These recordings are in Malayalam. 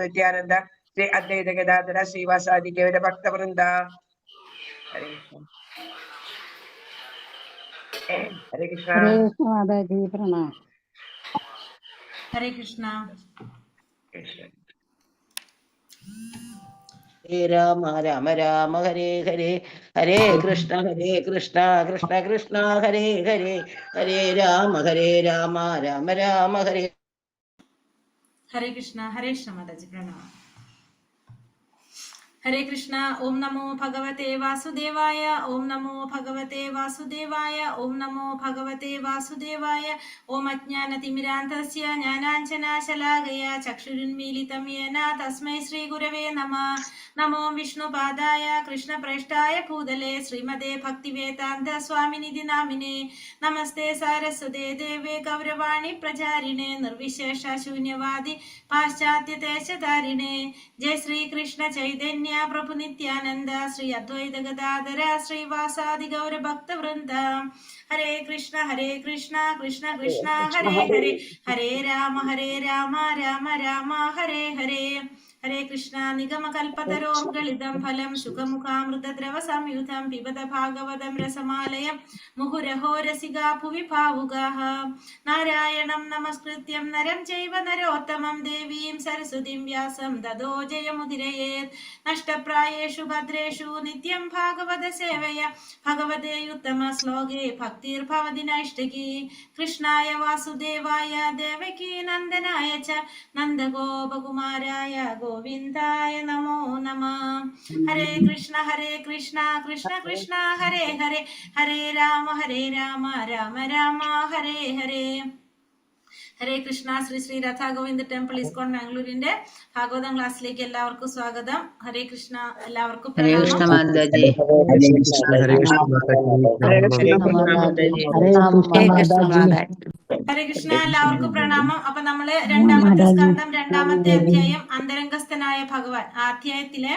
നിത്യാനന്ദ ശ്രീ അദ്വൈത ഗദാധര ശ്രീവാസാദി ഗൗര ഭക്തവൃന്ദ. ഹരേ കൃഷ്ണ. ഹരേ കൃഷ്ണ. മാതാജി പ്രണാം. ഹരേ കൃഷ്ണ. ഹരേ രാമ രാമ രാമ ഹരേ ഹരേ, ഹരേ കൃഷ്ണ കൃഷ്ണ കൃഷ്ണ ഹരേ ഹരേ, ഹരേ രാമ രാമ രാമ ഹരേ. ഹരേ കൃഷ്ണ. ഹരേ കൃഷ്ണ മാതാജി പ്രണാം. ഹരേ കൃഷ്ണ. ഓം നമോ ഭഗവതേ വാസുദേവായ. ഓം നമോ ഭഗവതേ വാസുദേവായ. ഓം നമോ ഭഗവതേ വാസുദേവായ. ഓം അജ്ഞാനതിമിരാന്ധസ്യ ജ്ഞാനാഞ്ജനാശലാകയ ചക്ഷുരുന്മീലിതം യേന തസ്മൈ ശ്രീ ഗുരവേ നമഃ. നമോ വിഷ്ണുപാദായ കൃഷ്ണപ്രേഷ്ഠായ ഭൂതലേ ശ്രീമതേ ഭക്തിവേദാന്ത സ്വാമിനിധി നാമിനേ. നമസ്തേ സാരസ്വതേ ദേവേ ഗൗരവാണി പ്രചാരിണേ നിർവിശേഷ ശൂന്യവാദി പാശ്ചാത്യദേശധാരിണേ. ജയ ശ്രീകൃഷ്ണ ചൈതന്യ പ്രഭു നിത്യാനന്ദ ശ്രീ അദ്വൈത ഗദാധര ശ്രീവാസാദി ഗൗര ഭക്തവൃന്ദ. ഹരേ കൃഷ്ണ കൃഷ്ണ കൃഷ്ണ ഹരേ ഹരേ, ഹരേ രാമ രാമ രാമ ഹരേ ഹരേ. ഹരേ കൃഷ്ണ. നിഗമകൽപതരോർഗളിതം ഫലം ശുഖമുഖാമൃതദ്രവ സംയുതം പിബത ഭാഗവതം രസമാലയം മുഹുരഹോ രസികാ ഭുവി ഭാവുകാഃ. നാരായണം നമസ്കൃത്യം നരം ചൈവ നരോത്തമം ദേവീം സരസ്വതീം വ്യാസം തതോ ജയമുദിരയേത്. നഷ്ടപ്രായേഷു ഭദ്രേഷു നിത്യം ഭാഗവത സേവയ ഭഗവതേ ഉത്തമ ശ്ലോകേ ഭക്തിർഭവതി നൈഷ്ഠികീ. കൃഷ്ണായ വാസുദേവായ ദേവകീ നന്ദനായ ച നന്ദഗോപകുമാരായ ഗോവിന്ദായ നമോ നമഃ. ഹരേ കൃഷ്ണ കൃഷ്ണ കൃഷ്ണ ഹരേ ഹരേ, ഹരേ രാമ രാമ രാമ ഹരേ ഹരേ. ഹരേ കൃഷ്ണ. ശ്രീ ശ്രീ രാധാ ഗോവിന്ദ് ടെമ്പിൾ ഇസ്കോൺ ബാംഗ്ലൂരിന്റെ ഭാഗവതം ക്ലാസ്സിലേക്ക് എല്ലാവർക്കും സ്വാഗതം. ഹരേ കൃഷ്ണ. എല്ലാവർക്കും ഹരേ കൃഷ്ണ മാതാജി. ഹരേ കൃഷ്ണ. എല്ലാവർക്കും പ്രണാമം. അപ്പൊ നമ്മള് രണ്ടാമത്തെ സ്കന്ധം രണ്ടാമത്തെ അധ്യായം അന്തരംഗസ്ഥനായ ഭഗവാൻ ആ അധ്യായത്തിലെ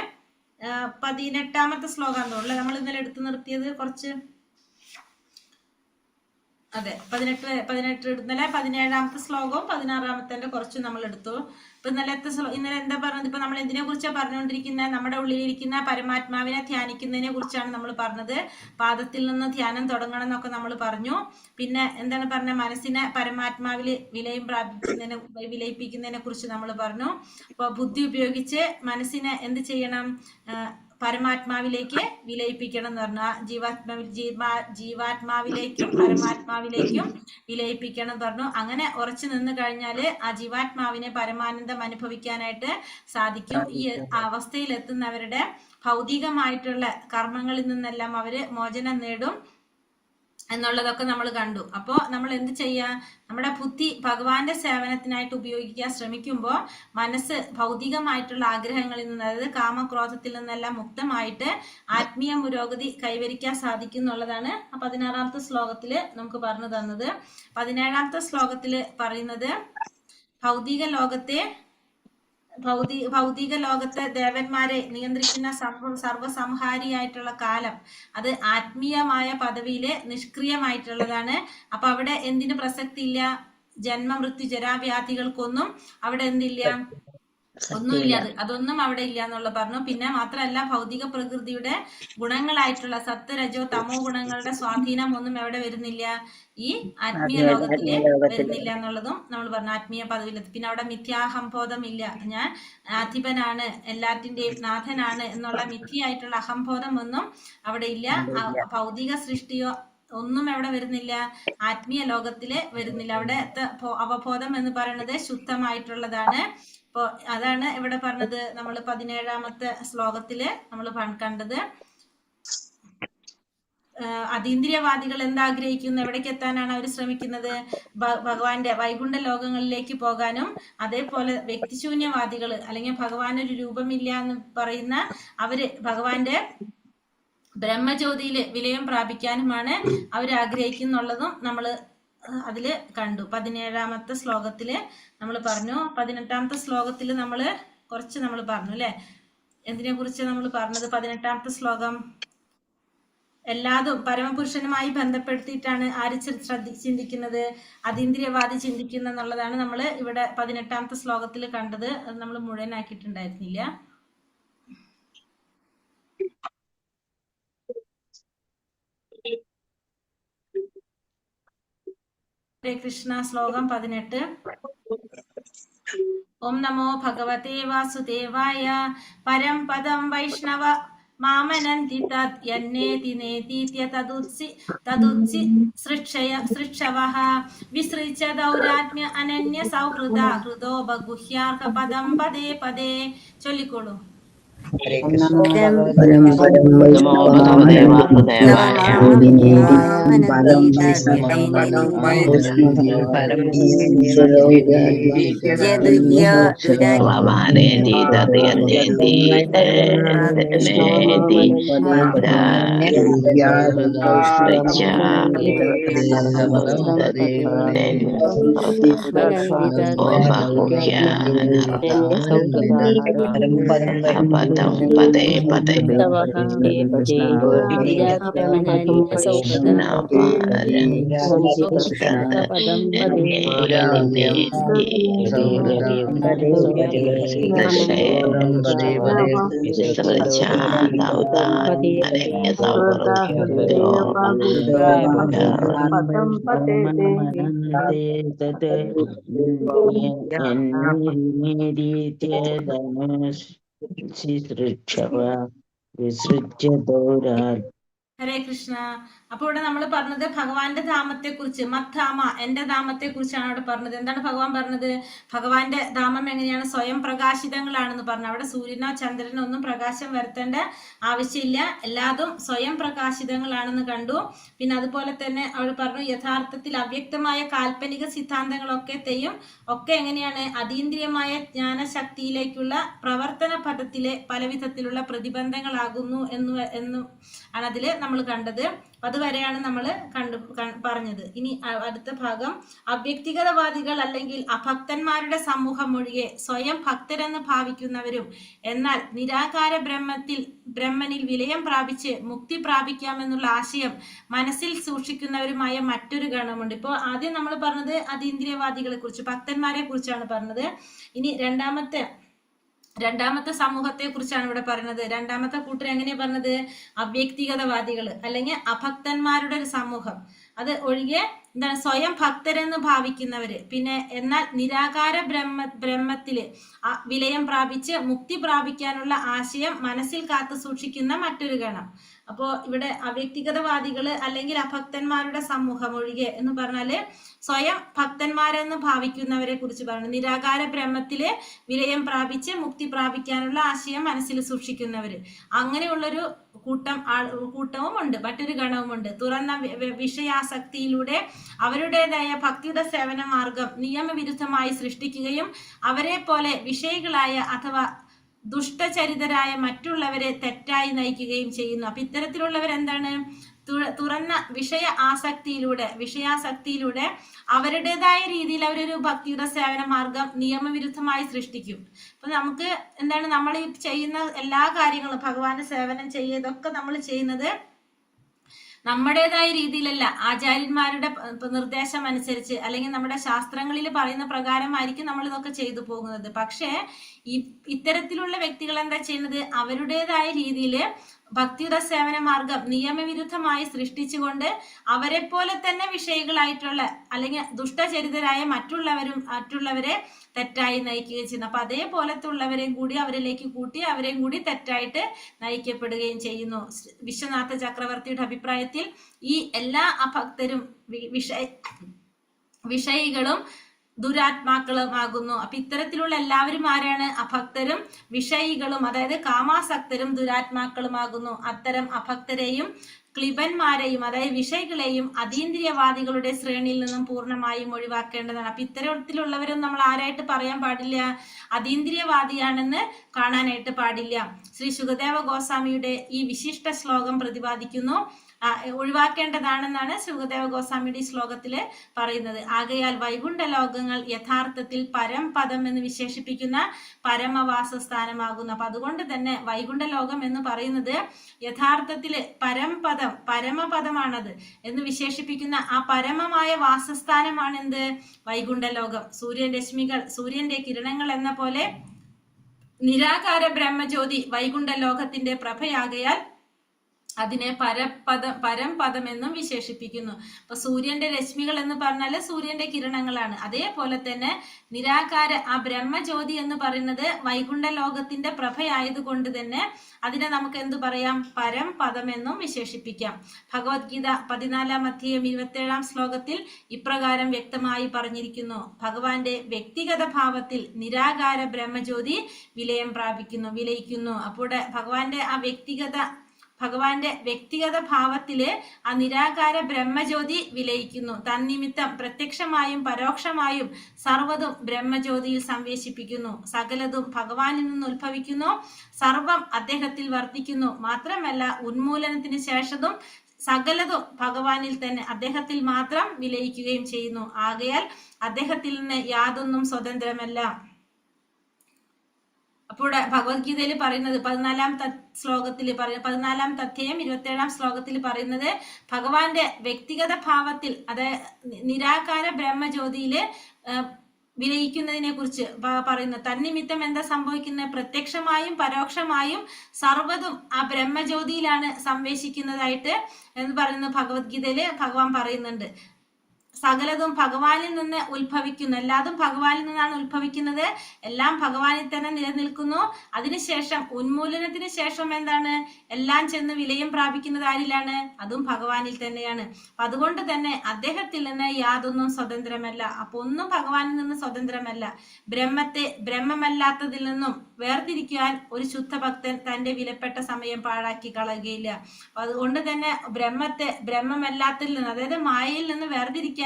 18ാമത്തെ ശ്ലോകം തോന്നുന്നു നമ്മൾ ഇന്നലെ എടുത്തു നിർത്തിയത്. കുറച്ച് അതെ 18 ഇന്നലെ 17ാമത്തെ ശ്ലോകവും 16ാമത്തെ കുറച്ച് നമ്മൾ എടുത്തു. ഇപ്പൊ ഇന്നലെ എന്താ പറഞ്ഞത്? ഇപ്പൊ നമ്മൾ എന്തിനെ കുറിച്ചാണ് പറഞ്ഞുകൊണ്ടിരിക്കുന്നത്? നമ്മുടെ ഉള്ളിലിരിക്കുന്ന പരമാത്മാവിനെ ധ്യാനിക്കുന്നതിനെ കുറിച്ചാണ് നമ്മൾ പറഞ്ഞത്. പാദത്തിൽ നിന്ന് ധ്യാനം തുടങ്ങണം എന്നൊക്കെ നമ്മൾ പറഞ്ഞു. പിന്നെ എന്താണ് പറഞ്ഞ? മനസ്സിനെ പരമാത്മാവിൽ വിലയിപ്പിക്കുന്നതിനെ കുറിച്ച് നമ്മൾ പറഞ്ഞു. അപ്പൊ ബുദ്ധി ഉപയോഗിച്ച് മനസ്സിനെ എന്ത് ചെയ്യണം? പരമാത്മാവിലേക്ക് വിലയിപ്പിക്കണം എന്ന് പറഞ്ഞു. ജീവാത്മാവിലേക്കും പരമാത്മാവിലേക്കും വിലയിപ്പിക്കണം എന്ന് പറഞ്ഞു. അങ്ങനെ ഉറച്ചു നിന്ന് കഴിഞ്ഞാല് ആ ജീവാത്മാവിനെ പരമാനന്ദം അനുഭവിക്കാനായിട്ട് സാധിക്കും. ഈ അവസ്ഥയിൽ എത്തുന്നവരുടെ ഭൗതികമായിട്ടുള്ള കർമ്മങ്ങളിൽ നിന്നെല്ലാം അവര് മോചനം നേടും എന്നുള്ളതൊക്കെ നമ്മൾ കണ്ടു. അപ്പോൾ നമ്മൾ എന്ത് ചെയ്യുക? നമ്മുടെ ബുദ്ധി ഭഗവാന്റെ സേവനത്തിനായിട്ട് ഉപയോഗിക്കാൻ ശ്രമിക്കുമ്പോൾ മനസ്സ് ഭൗതികമായിട്ടുള്ള ആഗ്രഹങ്ങളിൽ നിന്ന്, അതായത് കാമക്രോധത്തിൽ നിന്നെല്ലാം മുക്തമായിട്ട് ആത്മീയ പുരോഗതി കൈവരിക്കാൻ സാധിക്കും എന്നുള്ളതാണ് 16ാമത്തെ ശ്ലോകത്തിൽ നമുക്ക് പറഞ്ഞു തന്നത്. 17ാമത്തെ ശ്ലോകത്തിൽ പറയുന്നത് ഭൗതിക ലോകത്തെ ദേവന്മാരെ നിയന്ത്രിക്കുന്ന സർവസംഹാരിയായിട്ടുള്ള കാലം അത് ആത്മീയമായ പദവിയില് നിഷ്ക്രിയമായിട്ടുള്ളതാണ്. അപ്പൊ അവിടെ എന്തിനു പ്രസക്തി ഇല്ല? ജന്മ മൃത്യു ജരാവ്യാധികൾക്കൊന്നും അവിടെ എന്തില്ല? ഒന്നുമില്ല. അതൊന്നും അവിടെ ഇല്ല എന്നുള്ള പറഞ്ഞു. പിന്നെ മാത്രമല്ല ഭൗതിക പ്രകൃതിയുടെ ഗുണങ്ങളായിട്ടുള്ള സത്ത് രജോ തമോ ഗുണങ്ങളുടെ സ്വാധീനം ഒന്നും എവിടെ വരുന്നില്ല? ഈ ആത്മീയ ലോകത്തില് വരുന്നില്ല എന്നുള്ളതും നമ്മൾ പറഞ്ഞു. ആത്മീയ പദവിയിൽ പിന്നെ അവിടെ മിഥ്യാഹംബോധം ഇല്ല. ഞാൻ അധിപനാണ്, എല്ലാറ്റിന്റെയും നാഥനാണ് എന്നുള്ള മിഥ്യയായിട്ടുള്ള അഹംബോധം ഒന്നും അവിടെ ഇല്ല. ഭൗതിക സൃഷ്ടിയോ ഒന്നും എവിടെ വരുന്നില്ല? ആത്മീയ ലോകത്തില് വരുന്നില്ല. അവിടെ അവബോധം എന്ന് പറയുന്നത് ശുദ്ധമായിട്ടുള്ളതാണ്. അപ്പൊ അതാണ് ഇവിടെ പറഞ്ഞത്. നമ്മൾ 17ാമത്തെ ശ്ലോകത്തില് നമ്മൾ കണ്ടത്. അതീന്ദ്രിയവാദികൾ എന്താഗ്രഹിക്കുന്നു? എവിടേക്ക് എത്താനാണ് അവർ ശ്രമിക്കുന്നത്? ഭഗവാന്റെ വൈകുണ്ഠ ലോകങ്ങളിലേക്ക് പോകാനും, അതേപോലെ വ്യക്തിശൂന്യവാദികൾ അല്ലെങ്കിൽ ഭഗവാനൊരു രൂപമില്ല എന്ന് പറയുന്ന അവര് ഭഗവാന്റെ ബ്രഹ്മജ്യോതിയില് വിലയം പ്രാപിക്കാനുമാണ് അവർ ആഗ്രഹിക്കുന്നുള്ളതും നമ്മൾ അതില് കണ്ടു. 17ാമത്തെ ശ്ലോകത്തില് നമ്മൾ പറഞ്ഞു. 18ാമത്തെ ശ്ലോകത്തില് നമ്മൾ പറഞ്ഞു അല്ലെ? എന്തിനെ കുറിച്ച് നമ്മൾ പറഞ്ഞത്? 18ാമത്തെ ശ്ലോകം എല്ലാതും പരമപുരുഷനുമായി ബന്ധപ്പെടുത്തിയിട്ടാണ് ആര് ചിന്തിക്കുന്നത്? അതീന്ദ്രിയവാദി ചിന്തിക്കുന്ന എന്നുള്ളതാണ് നമ്മൾ ഇവിടെ 18ാമത്തെ ശ്ലോകത്തിൽ കണ്ടത്. അത് നമ്മൾ മുഴുവനാക്കിയിട്ടുണ്ടായിരുന്നില്ല. ഹരേ കൃഷ്ണ. ശ്ലോകം 18. ഓം നമോ ഭഗവതേ വാസുദേവായ. പരം പദം വൈഷ്ണവ മാമനന്തി തദ് യന്നേതി നേതീത്യ തദുത്സി സൃക്ഷവഃ വിസൃജ്യ ദൗരാത്മ്യ അനന്യ സൗഹൃദ ഹൃദോ ബഗുഹ്യാർഹ പദം പദേ പദേ. ചൊല്ലിക്കോളൂ. നമോ ഭഗവതേ വാസുദേവായ. പദേ പദേ ഹരേ കൃഷ്ണ. അപ്പോൾ ഇവിടെ നമ്മൾ പറഞ്ഞത് ഭഗവാന്റെ ധാമത്തെ കുറിച്ച്, മദ്ധാമ എന്റെ ധാമത്തെ കുറിച്ചാണ് അവിടെ പറഞ്ഞത്. എന്താണ് ഭഗവാൻ പറഞ്ഞത്? ഭഗവാന്റെ ധാമം എങ്ങനെയാണ്? സ്വയം പ്രകാശിതങ്ങളാണെന്ന് പറഞ്ഞു. അവിടെ സൂര്യനോ ചന്ദ്രനോ ഒന്നും പ്രകാശം വരുത്തേണ്ട ആവശ്യമില്ല, എല്ലാതും സ്വയം പ്രകാശിതങ്ങളാണെന്ന് കണ്ടു. പിന്നെ അതുപോലെ തന്നെ അവൾ പറഞ്ഞു യഥാർത്ഥത്തിൽ അവ്യക്തമായ കാൽപ്പനിക സിദ്ധാന്തങ്ങളൊക്കെയും ഒക്കെ എങ്ങനെയാണ്? അതീന്ദ്രിയമായ ജ്ഞാനശക്തിയിലേക്കുള്ള പ്രവർത്തന പദത്തിലെ പലവിധത്തിലുള്ള പ്രതിബന്ധങ്ങളാകുന്നു എന്നും ആണ് അതിൽ നമ്മൾ കണ്ടത്. അതുവരെയാണ് നമ്മൾ പറഞ്ഞത്. ഇനി അടുത്ത ഭാഗം, അവ്യക്തിഗതവാദികൾ അല്ലെങ്കിൽ അഭക്തന്മാരുടെ സമൂഹം ഒഴികെ സ്വയം ഭക്തരെന്ന് ഭാവിക്കുന്നവരും എന്നാൽ നിരാകാര ബ്രഹ്മനിൽ വിലയം പ്രാപിച്ച് മുക്തി പ്രാപിക്കാമെന്നുള്ള ആശയം മനസ്സിൽ സൂക്ഷിക്കുന്നവരുമായ മറ്റൊരു ഗണമുണ്ട്. ഇപ്പോൾ ആദ്യം നമ്മൾ പറഞ്ഞത് അതീന്ദ്രിയവാദികളെ കുറിച്ച്, ഭക്തന്മാരെ കുറിച്ചാണ് പറഞ്ഞത്. ഇനി രണ്ടാമത്തെ സമൂഹത്തെ കുറിച്ചാണ് ഇവിടെ പറയുന്നത്. രണ്ടാമത്തെ കൂട്ടർ എങ്ങനെയാ പറഞ്ഞത്? അവ്യക്തിഗതവാദികൾ അല്ലെങ്കിൽ അഭക്തന്മാരുടെ ഒരു സമൂഹം. അത് ഒഴികെ എന്താണ്? സ്വയം ഭക്തരെന്ന് ഭാവിക്കുന്നവര്, പിന്നെ എന്നാൽ നിരാകാര ബ്രഹ്മത്തില് വിലയം പ്രാപിച്ച് മുക്തി പ്രാപിക്കാനുള്ള ആശയം മനസ്സിൽ കാത്തു സൂക്ഷിക്കുന്ന മറ്റൊരു ഗണം. അപ്പോ ഇവിടെ അവ്യക്തിഗതവാദികള് അല്ലെങ്കിൽ അഭക്തന്മാരുടെ സമൂഹം ഒഴികെ എന്ന് പറഞ്ഞാല് സ്വയം ഭക്തന്മാരെന്ന് ഭാവിക്കുന്നവരെ കുറിച്ച് പറഞ്ഞു. നിരാകാര ബ്രഹ്മത്തില് വിലയം പ്രാപിച്ച് മുക്തി പ്രാപിക്കാനുള്ള ആശയം മനസ്സിൽ സൂക്ഷിക്കുന്നവര്, അങ്ങനെയുള്ളൊരു കൂട്ടവും ഉണ്ട്, മറ്റൊരു ഗണവുമുണ്ട്. തുറന്ന വിഷയാസക്തിയിലൂടെ അവരുടേതായ ഭക്തിയുടെ സേവന മാർഗം നിയമവിരുദ്ധമായി സൃഷ്ടിക്കുകയും അവരെ പോലെ വിഷയികളായ അഥവാ ദുഷ്ടചരിതരായ മറ്റുള്ളവരെ തെറ്റായി നയിക്കുകയും ചെയ്യുന്നു. അപ്പൊ ഇത്തരത്തിലുള്ളവരെന്താണ്? തുറന്ന വിഷയാസക്തിയിലൂടെ അവരുടേതായ രീതിയിൽ അവരൊരു ഭക്തിയുടെ സേവന മാർഗം നിയമവിരുദ്ധമായി സൃഷ്ടിക്കും. അപ്പൊ നമുക്ക് എന്താണ്? നമ്മൾ ഈ ചെയ്യുന്ന എല്ലാ കാര്യങ്ങളും, ഭഗവാന്റെ സേവനം ഇതൊക്കെ നമ്മൾ ചെയ്യുന്നത് നമ്മുടേതായ രീതിയിലല്ല, ആചാര്യന്മാരുടെ നിർദ്ദേശം അനുസരിച്ച് അല്ലെങ്കിൽ നമ്മുടെ ശാസ്ത്രങ്ങളിൽ പറയുന്ന പ്രകാരമായിരിക്കും നമ്മൾ ഇതൊക്കെ ചെയ്തു പോകുന്നത്. പക്ഷേ ഇത്തരത്തിലുള്ള വ്യക്തികൾ എന്താ ചെയ്യുന്നത്? അവരുടേതായ രീതിയിൽ ഭക്തിയുടെ സേവന മാർഗം നിയമവിരുദ്ധമായി സൃഷ്ടിച്ചുകൊണ്ട് അവരെ പോലെ തന്നെ വിഷയികളായിട്ടുള്ള അല്ലെങ്കിൽ ദുഷ്ടചരിതരായ മറ്റുള്ളവരെ തെറ്റായി നയിക്കുകയും ചെയ്യുന്നു. അപ്പൊ അതേപോലത്തുള്ളവരെയും കൂടി അവരിലേക്ക് കൂട്ടി അവരെയും കൂടി തെറ്റായിട്ട് നയിക്കപ്പെടുകയും ചെയ്യുന്നു. വിശ്വനാഥ ചക്രവർത്തിയുടെ അഭിപ്രായത്തിൽ ഈ എല്ലാ അഭക്തരും വിഷയികളും ദുരാത്മാക്കളുമാകുന്നു. അപ്പൊ ഇത്തരത്തിലുള്ള എല്ലാവരും ആരാണ്? അഭക്തരും വിഷയികളും, അതായത് കാമാസക്തരും ദുരാത്മാക്കളുമാകുന്നു. അത്തരം അഭക്തരെയും ക്ലിബന്മാരെയും അതായത് വിഷയികളെയും അതീന്ദ്രിയവാദികളുടെ ശ്രേണിയിൽ നിന്നും പൂർണ്ണമായും ഒഴിവാക്കേണ്ടതാണ്. അപ്പൊ ഇത്തരത്തിലുള്ളവരും നമ്മൾ ആരായിട്ട് പറയാൻ പാടില്ല? അതീന്ദ്രിയവാദിയാണെന്ന് കാണാനായിട്ട് പാടില്ല. ശ്രീ ശുകദേവ ഗോസ്വാമിയുടെ ഈ വിശിഷ്ട ശ്ലോകം പ്രതിപാദിക്കുന്നു. ഒഴിവാക്കേണ്ടതാണെന്നാണ് ശുകദേവ ഗോസ്വാമിയുടെ ഈ ശ്ലോകത്തില് പറയുന്നത്. ആകയാൽ വൈകുണ്ഠ ലോകങ്ങൾ യഥാർത്ഥത്തിൽ പരംപദം എന്ന് വിശേഷിപ്പിക്കുന്ന പരമവാസസ്ഥാനമാകുന്നു. അപ്പൊ അതുകൊണ്ട് തന്നെ വൈകുണ്ഠ ലോകം എന്ന് പറയുന്നത് യഥാർത്ഥത്തില് പരംപദം, പരമപദമാണത് എന്ന് വിശേഷിപ്പിക്കുന്ന ആ പരമമായ വാസസ്ഥാനമാണ് എന്ത്? വൈകുണ്ഠ ലോകം. സൂര്യൻ രശ്മികൾ, സൂര്യന്റെ കിരണങ്ങൾ എന്ന പോലെ നിരാകാര ബ്രഹ്മജ്യോതി വൈകുണ്ഠ ലോകത്തിന്റെ പ്രഭയാകയാൽ അതിനെ പരംപദം എന്നും വിശേഷിപ്പിക്കുന്നു. അപ്പൊ സൂര്യന്റെ രശ്മികൾ എന്ന് പറഞ്ഞാൽ സൂര്യന്റെ കിരണങ്ങളാണ്. അതേപോലെ തന്നെ നിരാകാര ആ ബ്രഹ്മജ്യോതി എന്ന് പറയുന്നത് വൈകുണ്ഠ ലോകത്തിന്റെ പ്രഭയായതുകൊണ്ട് തന്നെ അതിനെ നമുക്ക് എന്തു പറയാം? പരംപദം എന്നും വിശേഷിപ്പിക്കാം. ഭഗവത്ഗീത 14-ാം അധ്യായം 27-ാം ശ്ലോകത്തിൽ ഇപ്രകാരം വ്യക്തമായി പറഞ്ഞിരിക്കുന്നു: ഭഗവാന്റെ വ്യക്തിഗത ഭാവത്തിൽ നിരാകാര ബ്രഹ്മജ്യോതി വിലയിക്കുന്നു. അപ്പോൾ ഭഗവാന്റെ വ്യക്തിഗത ഭാവത്തില് ആ നിരാകാര ബ്രഹ്മജ്യോതി വിലയിക്കുന്നു. തന്നിമിത്തം പ്രത്യക്ഷമായും പരോക്ഷമായും സർവ്വതും ബ്രഹ്മജ്യോതിയിൽ സംവേശിപ്പിക്കുന്നു. സകലതും ഭഗവാനിൽ നിന്ന് ഉത്ഭവിക്കുന്നു, സർവം അദ്ദേഹത്തിൽ വർത്തിക്കുന്നു. മാത്രമല്ല ഉന്മൂലനത്തിന് ശേഷവും സകലതും ഭഗവാനിൽ തന്നെ അദ്ദേഹത്തിൽ മാത്രം വിലയിക്കുകയും ചെയ്യുന്നു. ആകയാൽ അദ്ദേഹത്തിൽ നിന്ന് യാതൊന്നും സ്വതന്ത്രമല്ല. അപ്പോൾ ഭഗവത്ഗീതയിൽ പറയുന്നത് 14-ാം ശ്ലോകത്തിൽ 14-ാം അധ്യായം 27-ാം ശ്ലോകത്തിൽ പറയുന്നത് ഭഗവാന്റെ വ്യക്തിഗത ഭാവത്തിൽ നിരാകാര ബ്രഹ്മജ്യോതിയില് വിലയിക്കുന്നതിനെ കുറിച്ച് പറയുന്നു. തന്നിമിത്തം എന്താ സംഭവിക്കുന്നത്? പ്രത്യക്ഷമായും പരോക്ഷമായും സർവ്വതും ആ ബ്രഹ്മജ്യോതിയിലാണ് സംവേശിക്കുന്നതായിട്ട് എന്ന് പറയുന്ന ഭഗവത്ഗീതയില് ഭഗവാൻ പറയുന്നുണ്ട്. സകലതും ഭഗവാനിൽ നിന്ന് ഉത്ഭവിക്കുന്നു, എല്ലാതും ഭഗവാനിൽ നിന്നാണ് ഉത്ഭവിക്കുന്നത്, എല്ലാം ഭഗവാനിൽ തന്നെ നിലനിൽക്കുന്നു. അതിനുശേഷം ഉന്മൂലനത്തിന് ശേഷം എന്താണ്? എല്ലാം ചെന്ന് വിലയം പ്രാപിക്കുന്നത് ആരിലാണ്? അതും ഭഗവാനിൽ തന്നെയാണ്. അതുകൊണ്ട് തന്നെ അദ്ദേഹത്തിൽ നിന്ന് യാതൊന്നും സ്വതന്ത്രമല്ല. അപ്പൊ ഒന്നും ഭഗവാനിൽ നിന്ന് സ്വതന്ത്രമല്ല. ബ്രഹ്മത്തെ ബ്രഹ്മമല്ലാത്തതിൽ നിന്നും വേർതിരിക്കുവാൻ ഒരു ശുദ്ധ ഭക്തൻ തന്റെ വിലപ്പെട്ട സമയം പാഴാക്കി കളയുകയില്ല. അപ്പൊ അതുകൊണ്ട് തന്നെ ബ്രഹ്മത്തെ ബ്രഹ്മമല്ലാത്തതിൽ നിന്ന്, അതായത് മായയിൽ നിന്ന് വേർതിരിക്കാനായിട്ട്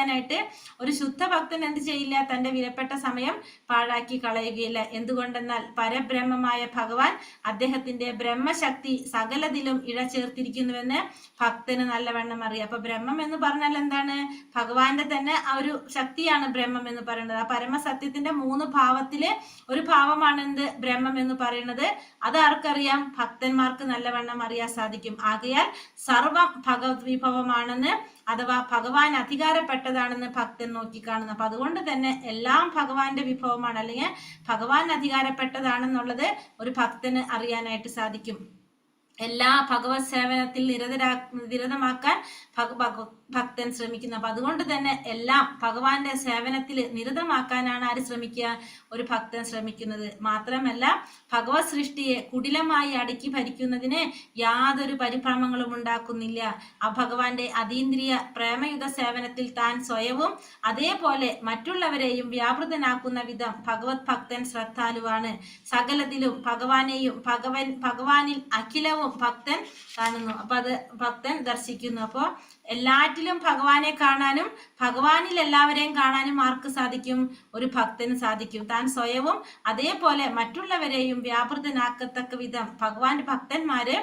ഒരു ശുദ്ധ ഭക്തൻ എന്ത് ചെയ്യില്ല? തന്റെ വിലപ്പെട്ട സമയം പാഴാക്കി കളയുകയില്ല. എന്തുകൊണ്ടെന്നാൽ പരബ്രഹ്മമായ ഭഗവാൻ അദ്ദേഹത്തിന്റെ ബ്രഹ്മശക്തി സകലതിലും ഇഴചേർത്തിരിക്കുന്നുവെന്ന് ഭക്തന് നല്ലവണ്ണം അറിയാം. അപ്പൊ ബ്രഹ്മം എന്ന് പറഞ്ഞാൽ എന്താണ്? ഭഗവാന്റെ തന്നെ ആ ഒരു ശക്തിയാണ് ബ്രഹ്മം എന്ന് പറയുന്നത്. ആ പരമസത്യത്തിന്റെ 3 ഭാവത്തില് ഒരു ഭാവമാണ് എന്ത്? ബ്രഹ്മം എന്ന് പറയുന്നത്. അത് ആർക്കറിയാം? ഭക്തന്മാർക്ക് നല്ലവണ്ണം അറിയാൻ സാധിക്കും. ആകയാൽ സർവം ഭഗവത് വിഭവമാണെന്ന്, അഥവാ ഭഗവാൻ അധികാരപ്പെട്ടതാണെന്ന് ഭക്തൻ നോക്കിക്കാണുന്നു. അപ്പൊ അതുകൊണ്ട് തന്നെ എല്ലാം ഭഗവാന്റെ വിഭവമാണ്, അല്ലെങ്കിൽ ഭഗവാൻ അധികാരപ്പെട്ടതാണെന്നുള്ളത് ഒരു ഭക്തന് അറിയാനായിട്ട് സാധിക്കും. എല്ലാ ഭഗവത് സേവനത്തിൽ നിരതമാക്കാൻ ഭക്തൻ ശ്രമിക്കുന്നു. അപ്പൊ അതുകൊണ്ട് തന്നെ എല്ലാം ഭഗവാന്റെ സേവനത്തിൽ നിരതമാക്കാനാണ് ആര് ശ്രമിക്കുക? ഒരു ഭക്തൻ ശ്രമിക്കുന്നത്. മാത്രമല്ല ഭഗവത് സൃഷ്ടിയെ കുടിലമായി അടക്കി ഭരിക്കുന്നതിന് യാതൊരു പരിഭ്രമങ്ങളും ഉണ്ടാക്കുന്നില്ല. ആ ഭഗവാന്റെ അതീന്ദ്രിയ പ്രേമയുത സേവനത്തിൽ താൻ സ്വയവും അതേപോലെ മറ്റുള്ളവരെയും വ്യാപൃതനാക്കുന്ന വിധം ഭഗവത് ഭക്തൻ ശ്രദ്ധാലുവാണ്. സകലത്തിലും ഭഗവാനെയും ഭഗവാനിൽ അഖിലവും ഭക്തൻ കാണുന്നു. അപ്പൊ അത് ഭക്തൻ ദർശിക്കുന്നു. അപ്പോ എല്ലാറ്റിലും ഭഗവാനെ കാണാനും ഭഗവാനിൽ എല്ലാവരെയും കാണാനും ആർക്ക് സാധിക്കും? ഒരു ഭക്തന് സാധിക്കും. താൻ സ്വയവും അതേപോലെ മറ്റുള്ളവരെയും വ്യാപൃതനാക്കത്തക്ക വിധം ഭഗവാന്റെ ഭക്തന്മാര്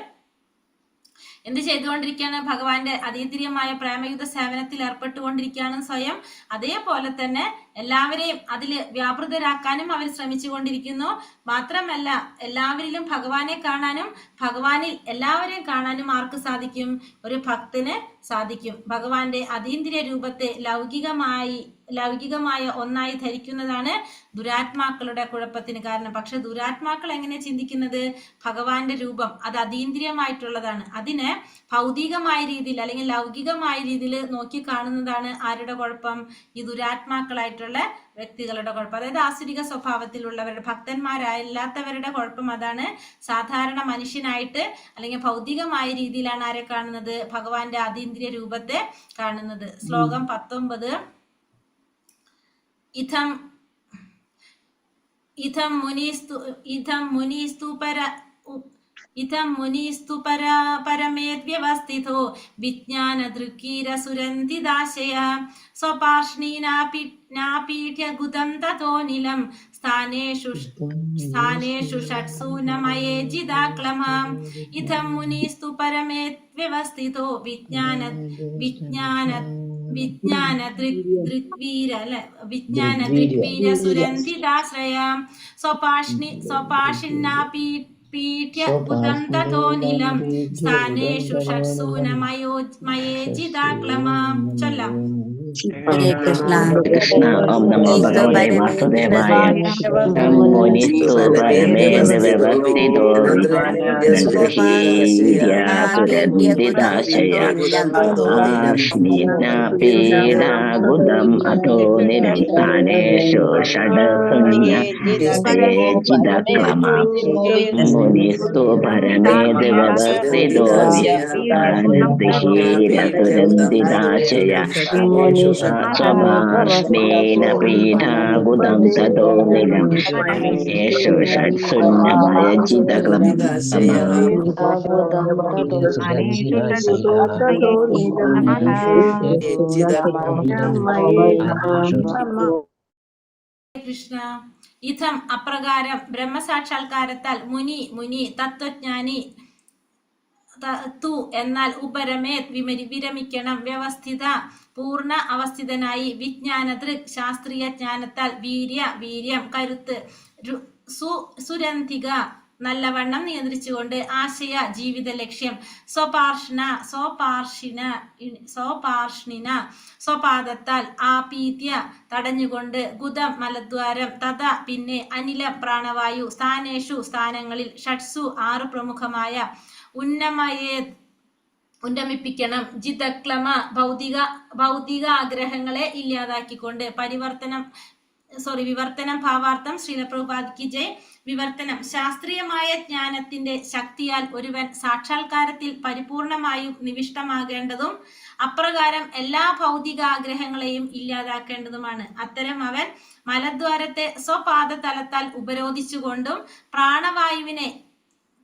എന്ത് ചെയ്തുകൊണ്ടിരിക്കുകയാണ്? ഭഗവാന്റെ അതീന്ദ്രിയമായ പ്രേമയുദ്ധ സേവനത്തിൽ ഏർപ്പെട്ടുകൊണ്ടിരിക്കുകയാണ് സ്വയം. അതേപോലെ തന്നെ എല്ലാവരെയും അതിൽ വ്യാപൃതരാക്കാനും അവർ ശ്രമിച്ചുകൊണ്ടിരിക്കുന്നു. മാത്രമല്ല എല്ലാവരിലും ഭഗവാനെ കാണാനും ഭഗവാനിൽ എല്ലാവരെയും കാണാനും ആർക്ക് സാധിക്കും? ഒരു ഭക്തന് സാധിക്കും. ഭഗവാന്റെ അതീന്ദ്രിയ രൂപത്തെ ലൗകികമായ ഒന്നായി ധരിക്കുന്നതാണ് ദുരാത്മാക്കളുടെ കുഴപ്പത്തിന് കാരണം. പക്ഷെ ദുരാത്മാക്കൾ എങ്ങനെ ചിന്തിക്കുന്നത്? ഭഗവാന്റെ രൂപം അത് അതീന്ദ്രിയമായിട്ടുള്ളതാണ്. അതിനെ ഭൗതികമായ രീതിയിൽ അല്ലെങ്കിൽ ലൗകികമായ രീതിയിൽ നോക്കി കാണുന്നതാണ് ആരുടെ കുഴപ്പം? ഈ ദുരാത്മാക്കളായിട്ടുള്ള വ്യക്തികളുടെ കുഴപ്പം. അതായത് ആസുരിക സ്വഭാവത്തിലുള്ളവരുടെ, ഭക്തന്മാരല്ലാത്തവരുടെ കുഴപ്പം അതാണ്. സാധാരണ മനുഷ്യനായിട്ട് അല്ലെങ്കിൽ ഭൗതികമായ രീതിയിലാണ് ആരെ കാണുന്നത്? ഭഗവാന്റെ അതീന്ദ്രിയ രൂപത്തെ കാണുന്നത്. ശ്ലോകം 19. ഇഥം മുനിസ്തുപര ഇതം മുനിസ്തു പരമേദ്വ്യവസ്ഥിതോ വിജ്ഞാനദൃക്കീരസുരന്തിദാശയ സ്വപാർഷ്ണീനാപീഠ്യഗുദം തതോ നിലം സ്ഥാനേഷു ഷട്സു നമയേ ജിതാക്ലമാം. ഇതം മുനിസ്തു പരമേദ്വ്യവസ്ഥിതോ വിജ്ഞാനദൃക്വീരസുരന്തിദാശ്രയാം സ്വപാർഷ്ണിന്നാപീഠ്യ ബുധം തതോ നിലം സ്ഥാനേഷു ഷട്സു നമയേ ജിതാക്ലമാം. ചൊല്ലാം. ഹരേ കൃഷ്ണ. കൃഷ്ണ. ഓം നമോ ഭഗവതേ വാസുദേവായ. തം മുനിസ്തു പരമേദ്വ്യവസ്ഥിതോ വിജ്ഞാനദൃക്കീരസുരന്തിദാശയ സ്വപാർഷ്ണീനാപീഠാഗുദം അഥോ നിലം സ്ഥാനേഷു ഷട്സു നമയേ ജിതാക്ലമാം. മുനിസ്തു പരമേദ്വ്യവസ്ഥിതോ വിജ്ഞാനദൃക്കീരസുരന്തിദാശയ സ്വപാർഷ്ണേന പീഠാഗുദം തതോ നിലം യേഷു ഷട്സുന്നമയ ജിതക്ലമാം. കൃഷ്ണ. ഇതം അപ്രകാരം ബ്രഹ്മസാക്ഷാത്കാരത്താൽ മുനി തത്വജ്ഞാനി തു എന്നാൽ ഉപരമേത് വിരമിക്കണം വ്യവസ്ഥിത പൂർണ്ണ അവസ്ഥിതനായി വിജ്ഞാനദൃക് ശാസ്ത്രീയ ജ്ഞാനത്താൽ വീര്യം കരുത്ത് സുരന്തിക നല്ലവണ്ണം നിയന്ത്രിച്ചുകൊണ്ട് ആശയ ജീവിത ലക്ഷ്യം സ്വപാർഷ്ണിന സ്വപാദത്താൽ ആപീത്യ തടഞ്ഞുകൊണ്ട് ഗുദം മലദ്വാരം തഥ പിന്നെ അനിലം പ്രാണവായു സ്ഥാനേഷു സ്ഥാനങ്ങളിൽ ഷട്സു 6 പ്രമുഖമായ ഉന്നമിപ്പിക്കണം ജിതക്ലമ ഭൗതിക ആഗ്രഹങ്ങളെ ഇല്ലാതാക്കിക്കൊണ്ട് വിവർത്തനം ഭാവാർത്ഥം ശ്രീല പ്രഭുപാദ് ജയ്. വിവർത്തനം ശാസ്ത്രീയമായ ജ്ഞാനത്തിന്റെ ശക്തിയാൽ ഒരുവൻ സാക്ഷാത്കാരത്തിൽ പരിപൂർണമായും നിവിഷ്ടമാകേണ്ടതും അപ്രകാരം എല്ലാ ഭൗതിക ആഗ്രഹങ്ങളെയും ഇല്ലാതാക്കേണ്ടതുമാണ്. അത്തരം അവൻ മലദ്വാരത്തെ സ്വപാദതലത്താൽ ഉപരോധിച്ചുകൊണ്ടും പ്രാണവായുവിനെ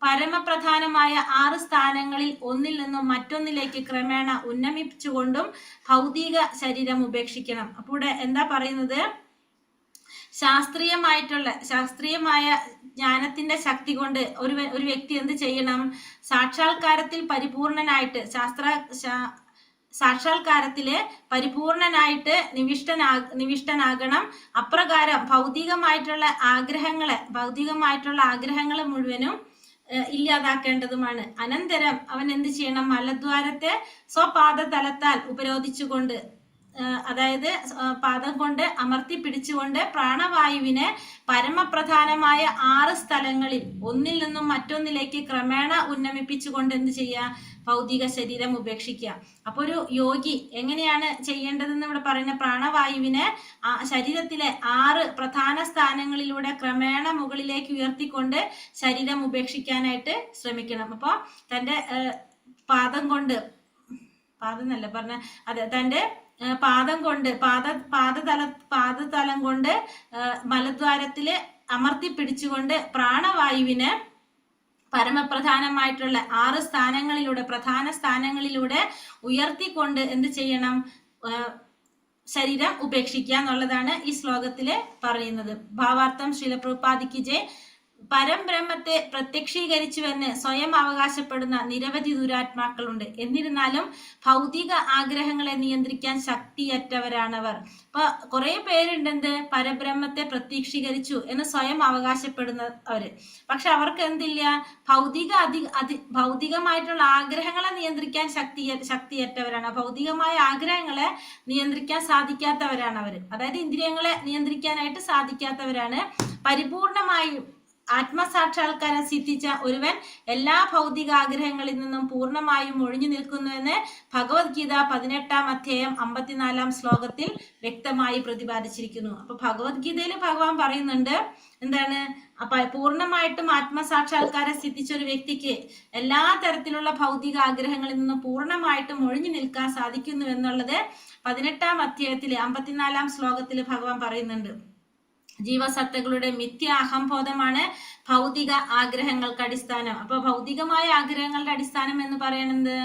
പരമപ്രധാനമായ 6 സ്ഥാനങ്ങളിൽ ഒന്നിൽ നിന്നും മറ്റൊന്നിലേക്ക് ക്രമേണ ഉന്നമിച്ചുകൊണ്ടും ഭൗതിക ശരീരം ഉപേക്ഷിക്കണം. അപ്പോൾ ഇവിടെ എന്താ പറയുന്നത്? ശാസ്ത്രീയമായ ജ്ഞാനത്തിന്റെ ശക്തി കൊണ്ട് ഒരു വ്യക്തി എന്ത് ചെയ്യണം? സാക്ഷാത്കാരത്തിൽ പരിപൂർണനായിട്ട് സാക്ഷാത്കാരത്തില് പരിപൂർണനായിട്ട് നിവിഷ്ടനാകണം. അപ്രകാരം ഭൗതികമായിട്ടുള്ള ആഗ്രഹങ്ങളെ മുഴുവനും ഇല്ലാതാക്കേണ്ടതുമാണ്. അനന്തരം അവൻ എന്ത് ചെയ്യണം? മലദ്വാരത്തെ സ്വപാദതലത്താൽ ഉപരോധിച്ചുകൊണ്ട്, അതായത് പാദം കൊണ്ട് അമർത്തി പിടിച്ചുകൊണ്ട് പ്രാണവായുവിനെ പരമപ്രധാനമായ 6 സ്ഥലങ്ങളിൽ ഒന്നിൽ നിന്നും മറ്റൊന്നിലേക്ക് ക്രമേണ ഉന്നമിപ്പിച്ചുകൊണ്ട് എന്ത് ചെയ്യുക? ഭൗതിക ശരീരം ഉപേക്ഷിക്കുക. അപ്പൊ ഒരു യോഗി എങ്ങനെയാണ് ചെയ്യേണ്ടതെന്ന് ഇവിടെ പറയുന്ന പ്രാണവായുവിനെ ശരീരത്തിലെ 6 പ്രധാന സ്ഥാനങ്ങളിലൂടെ ക്രമേണ മുകളിലേക്ക് ഉയർത്തിക്കൊണ്ട് ശരീരം ഉപേക്ഷിക്കാനായിട്ട് ശ്രമിക്കണം. അപ്പൊ തന്റെ തന്റെ പാദതലം കൊണ്ട് മലദ്വാരത്തില് അമർത്തി പിടിച്ചുകൊണ്ട് പ്രാണവായുവിന് പരമപ്രധാനമായിട്ടുള്ള 6 പ്രധാന സ്ഥാനങ്ങളിലൂടെ ഉയർത്തിക്കൊണ്ട് എന്ത് ചെയ്യണം? ശരീരം ഉപേക്ഷിക്കുക എന്നുള്ളതാണ് ഈ ശ്ലോകത്തില് പറയുന്നത്. ഭാവാർത്ഥം ശ്രീല പ്രഭുപാദിക്ക് ജയ്. പരംബ്രഹ്മത്തെ പ്രത്യക്ഷീകരിച്ചുവെന്ന് സ്വയം അവകാശപ്പെടുന്ന നിരവധി ദുരാത്മാക്കളുണ്ട്. എന്നിരുന്നാലും ഭൗതിക ആഗ്രഹങ്ങളെ നിയന്ത്രിക്കാൻ ശക്തിയറ്റവരാണവർ. അപ്പൊ കുറെ പേരുണ്ട് പരബ്രഹ്മത്തെ പ്രത്യക്ഷീകരിച്ചു എന്ന് സ്വയം അവകാശപ്പെടുന്നവര്. പക്ഷെ അവർക്ക് എന്തില്ല? ഭൗതികമായിട്ടുള്ള ആഗ്രഹങ്ങളെ നിയന്ത്രിക്കാൻ ശക്തിയറ്റവരാണ്. ഭൗതികമായ ആഗ്രഹങ്ങളെ നിയന്ത്രിക്കാൻ സാധിക്കാത്തവരാണ് അവര്. അതായത് ഇന്ദ്രിയങ്ങളെ നിയന്ത്രിക്കാനായിട്ട് സാധിക്കാത്തവരാണ്. പരിപൂർണമായും ആത്മസാക്ഷാത്കാരം സിദ്ധിച്ച ഒരുവൻ എല്ലാ ഭൗതിക ആഗ്രഹങ്ങളിൽ നിന്നും പൂർണ്ണമായും ഒഴിഞ്ഞു നിൽക്കുന്നുവെന്ന് ഭഗവത്ഗീത 18-ാം അധ്യായം 54-ാം ശ്ലോകത്തിൽ വ്യക്തമായി പ്രതിപാദിച്ചിരിക്കുന്നു. അപ്പൊ ഭഗവത്ഗീതയിൽ ഭഗവാൻ പറയുന്നുണ്ട് എന്താണ്? അപ്പൊ പൂർണ്ണമായിട്ടും ആത്മസാക്ഷാത്കാരം സിദ്ധിച്ച ഒരു വ്യക്തിക്ക് എല്ലാ തരത്തിലുള്ള ഭൗതിക ആഗ്രഹങ്ങളിൽ നിന്നും പൂർണ്ണമായിട്ടും ഒഴിഞ്ഞു നിൽക്കാൻ സാധിക്കുന്നു എന്നുള്ളത് 18-ാം അധ്യായത്തില് 54-ാം ശ്ലോകത്തിൽ ഭഗവാൻ പറയുന്നുണ്ട്. ജീവസത്തകളുടെ മിഥ്യ അഹംബോധമാണ് ഭൗതിക ആഗ്രഹങ്ങൾക്ക് അടിസ്ഥാനം. അപ്പൊ ഭൗതികമായ ആഗ്രഹങ്ങളുടെ അടിസ്ഥാനം എന്ന് പറയുന്നത്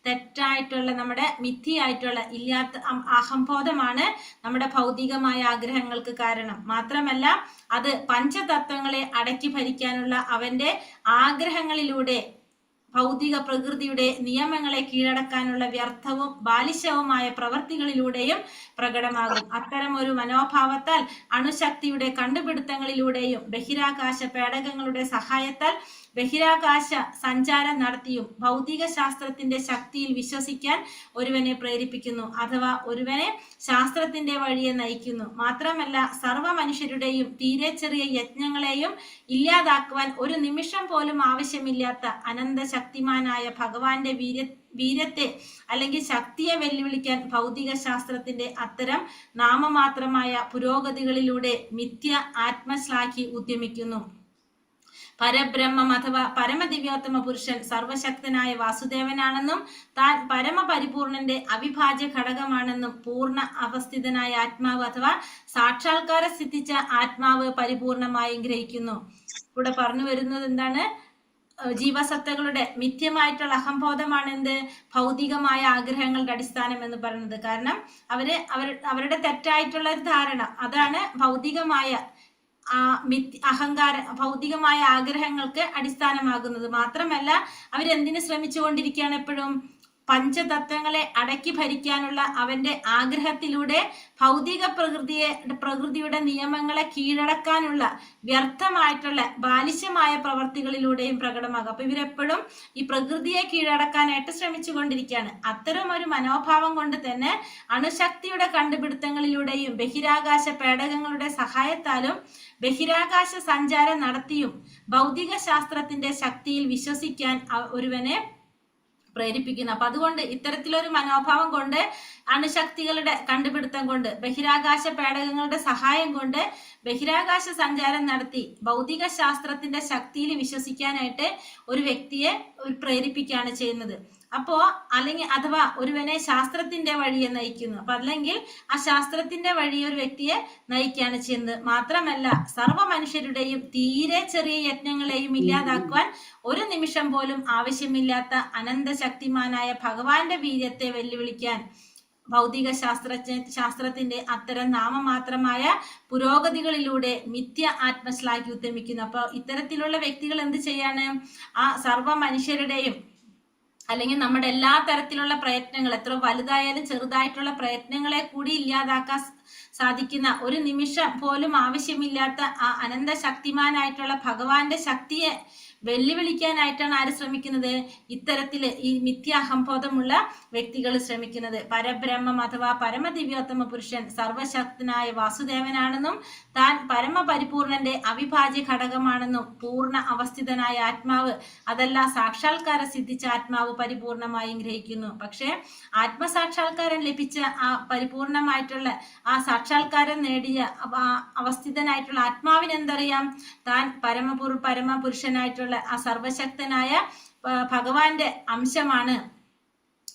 തെറ്റായിട്ടുള്ള, നമ്മുടെ മിഥ്യയായിട്ടുള്ള, ഇല്ലാത്ത അഹംബോധമാണ് നമ്മുടെ ഭൗതികമായ ആഗ്രഹങ്ങൾക്ക് കാരണം. മാത്രമല്ല അത് പഞ്ചതത്വങ്ങളെ അടക്കി ഭരിക്കാനുള്ള അവന്റെ ആഗ്രഹങ്ങളിലൂടെ ഭൗതിക പ്രകൃതിയുടെ നിയമങ്ങളെ കീഴടക്കാനുള്ള വ്യർത്ഥവും ബാലിശവുമായ പ്രവർത്തികളിലൂടെയും പ്രകടമാകും. അത്തരം ഒരു മനോഭാവത്താൽ അണുശക്തിയുടെ കണ്ടുപിടുത്തങ്ങളിലൂടെയും ബഹിരാകാശ പേടകങ്ങളുടെ സഹായത്താൽ ബഹിരാകാശ സഞ്ചാരം നടത്തിയും ഭൗതിക ശാസ്ത്രത്തിന്റെ ശക്തിയിൽ വിശ്വസിക്കാൻ ഒരുവനെ പ്രേരിപ്പിക്കുന്നു, അഥവാ ഒരുവനെ ശാസ്ത്രത്തിന്റെ വഴിയെ നയിക്കുന്നു. മാത്രമല്ല സർവ്വ മനുഷ്യരുടെയും തീരെ ചെറിയ യജ്ഞങ്ങളെയും ഇല്ലാതാക്കുവാൻ ഒരു നിമിഷം പോലും ആവശ്യമില്ലാത്ത അനന്ത ശക്തിമാനായ ഭഗവാന്റെ വീര്യത്തെ അല്ലെങ്കിൽ ശക്തിയെ വെല്ലുവിളിക്കാൻ ഭൗതിക ശാസ്ത്രത്തിന്റെ അത്തരം നാമമാത്രമായ പുരോഗതികളിലൂടെ മിഥ്യ ആത്മശ്ലാഘി ഉദ്യമിക്കുന്നു. പരബ്രഹ്മം അഥവാ പരമദിവ്യോത്തമ പുരുഷൻ സർവശക്തനായ വാസുദേവനാണെന്നും താൻ പരമപരിപൂർണന്റെ അവിഭാജ്യ ഘടകമാണെന്നും പൂർണ്ണ അവസ്ഥിതനായ ആത്മാവ് അഥവാ സാക്ഷാത്കാര സിദ്ധിച്ച ആത്മാവ് പരിപൂർണമായും ഗ്രഹിക്കുന്നു. ഇവിടെ പറഞ്ഞു വരുന്നത് എന്താണ്? ജീവസത്തകളുടെ മിഥ്യമായിട്ടുള്ള അഹംബോധമാണ് എന്ത്? ഭൗതികമായ ആഗ്രഹങ്ങളുടെ അടിസ്ഥാനം എന്ന് പറയുന്നത്. കാരണം അവരുടെ തെറ്റായിട്ടുള്ള ഒരു ധാരണ, അതാണ് ഭൗതികമായ ഭൗതികമായ ആഗ്രഹങ്ങൾക്ക് അടിസ്ഥാനമാകുന്നത്. മാത്രമല്ല അവരെന്തിനു ശ്രമിച്ചുകൊണ്ടിരിക്കുകയാണ്? എപ്പോഴും പഞ്ചതത്വങ്ങളെ അടക്കി ഭരിക്കാനുള്ള അവന്റെ ആഗ്രഹത്തിലൂടെ ഭൗതിക പ്രകൃതിയുടെ നിയമങ്ങളെ കീഴടക്കാനുള്ള വ്യർത്ഥമായിട്ടുള്ള ബാലിശമായ പ്രവർത്തികളിലൂടെയും പ്രകടമാകും. അപ്പൊ ഇവരെപ്പോഴും ഈ പ്രകൃതിയെ കീഴടക്കാനായിട്ട് ശ്രമിച്ചുകൊണ്ടിരിക്കുകയാണ്. അത്തരം ഒരു മനോഭാവം കൊണ്ട് തന്നെ അണുശക്തിയുടെ കണ്ടുപിടുത്തങ്ങളിലൂടെയും ബഹിരാകാശ പേടകങ്ങളുടെ സഹായത്താലും ബഹിരാകാശ സഞ്ചാരം നടത്തിയും ഭൗതിക ശാസ്ത്രത്തിന്റെ ശക്തിയിൽ വിശ്വസിക്കാൻ ഒരുവനെ പ്രേരിപ്പിക്കുന്നു. അപ്പൊ അതുകൊണ്ട് ഇത്തരത്തിലൊരു മനോഭാവം കൊണ്ട് അണുശക്തികളുടെ കണ്ടുപിടുത്തം കൊണ്ട് ബഹിരാകാശ പേടകങ്ങളുടെ സഹായം കൊണ്ട് ബഹിരാകാശ സഞ്ചാരം നടത്തി ഭൗതിക ശാസ്ത്രത്തിന്റെ ശക്തിയിൽ വിശ്വസിക്കാനായിട്ട് ഒരു വ്യക്തിയെ പ്രേരിപ്പിക്കുകയാണ് ചെയ്യുന്നത്. അപ്പോ അല്ലെങ്കിൽ അഥവാ ഒരുവനെ ശാസ്ത്രത്തിന്റെ വഴിയെ നയിക്കുന്നു. അപ്പൊ അല്ലെങ്കിൽ ആ ശാസ്ത്രത്തിന്റെ വഴി ഒരു വ്യക്തിയെ നയിക്കുകയാണ് ചെയ്യുന്നത്. മാത്രമല്ല സർവ്വ മനുഷ്യരുടെയും തീരെ ചെറിയ യജ്ഞങ്ങളെയും ഇല്ലാതാക്കുവാൻ ഒരു നിമിഷം പോലും ആവശ്യമില്ലാത്ത അനന്ത ശക്തിമാനായ ഭഗവാന്റെ വീര്യത്തെ വെല്ലുവിളിക്കാൻ ഭൗതിക ശാസ്ത്രത്തിന്റെ അത്തരം നാമമാത്രമായ പുരോഗതികളിലൂടെ മിഥ്യ ആത്മശ്ലാഘി ഉദ്യമിക്കുന്നു. അപ്പൊ ഇത്തരത്തിലുള്ള വ്യക്തികൾ എന്ത് ചെയ്യാണ്? ആ സർവ്വ മനുഷ്യരുടെയും അല്ലെങ്കിൽ നമ്മുടെ എല്ലാ തരത്തിലുള്ള പ്രയത്നങ്ങൾ, എത്ര വലുതായാലും ചെറുതായിട്ടുള്ള പ്രയത്നങ്ങളെ കൂടി ഇല്ലാതാക്കാൻ സാധിക്കുന്ന, ഒരു നിമിഷം പോലും ആവശ്യമില്ലാത്ത ആ അനന്ത ശക്തിമാനായിട്ടുള്ള ഭഗവാന്റെ ശക്തിയെ വെല്ലുവിളിക്കാനായിട്ടാണ് ആര് ശ്രമിക്കുന്നത്? ഇത്തരത്തില് ഈ മിഥ്യാഹംബോധമുള്ള വ്യക്തികൾ ശ്രമിക്കുന്നത്. പരബ്രഹ്മം അഥവാ പരമദിവ്യോത്തമ പുരുഷൻ സർവശക്തനായ വാസുദേവനാണെന്നും താൻ പരമപരിപൂർണന്റെ അവിഭാജ്യ ഘടകമാണെന്നും പൂർണ്ണ അവസ്ഥിതനായ ആത്മാവ്, അതല്ല സാക്ഷാത്കാര സിദ്ധിച്ച ആത്മാവ് പരിപൂർണമായും ഗ്രഹിക്കുന്നു. പക്ഷെ ആത്മസാക്ഷാത്കാരം ലഭിച്ച ആ പരിപൂർണമായിട്ടുള്ള ആ സാക്ഷാത്കാരം നേടിയ അവസ്ഥിതനായിട്ടുള്ള ആത്മാവിന് എന്തറിയാം? താൻ പരമപുരുഷനായിട്ടുള്ള ആ സർവശക്തനായ ഭഗവാന്റെ അംശമാണ്,